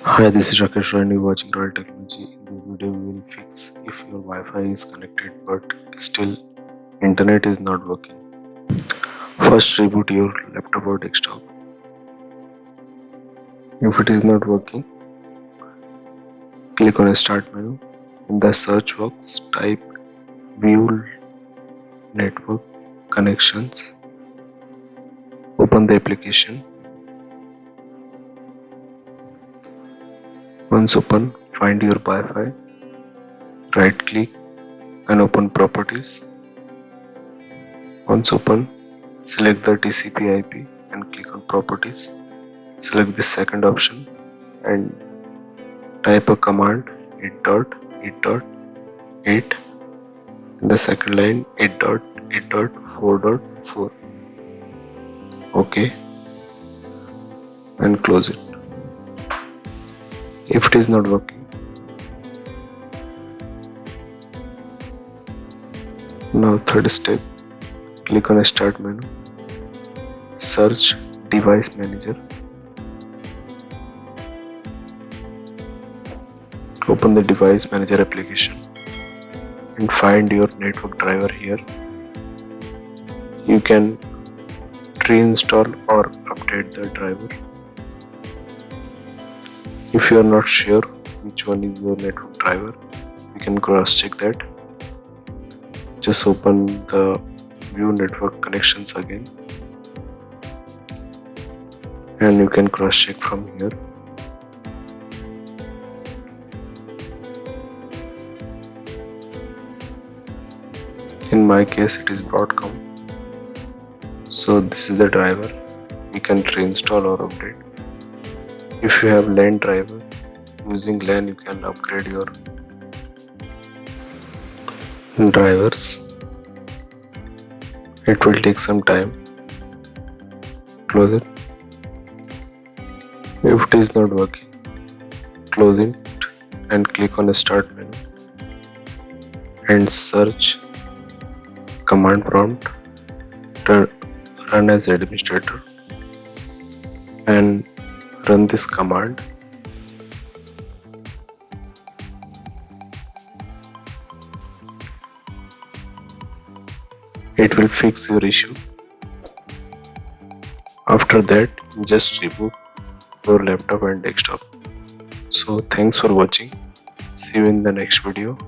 Hi, this is Rakesh Roy and you're watching Royal Technology. In this video, we will fix if your Wi-Fi is connected but still internet is not working. First, reboot your laptop or desktop. If it is not working, click on Start menu. In the search box, type View Network Connections. Open the application. Once open, find your Wi-Fi. Right click and open Properties. Once open, select the TCP/IP and click on Properties. Select the second option and type a command 8.8.8 in the second line 8.8.4.4. OK and close it. If it is not working, now third step, click on Start menu, search Device Manager, open the Device Manager application and find your network driver here. You can reinstall or update the driver. If you are not sure which one is your network driver, you can cross check that. Just open the View Network Connections again and you can cross check from here. In my case it is Broadcom, so this is the driver. You can reinstall or update. If you have LAN driver, using LAN you can upgrade your drivers. It will take some time. Close it. If it is not working, close it and click on the Start menu and search command prompt run as administrator and run this command. It will fix your issue. After that, just reboot your laptop and desktop. So thanks for watching. See you in the next video.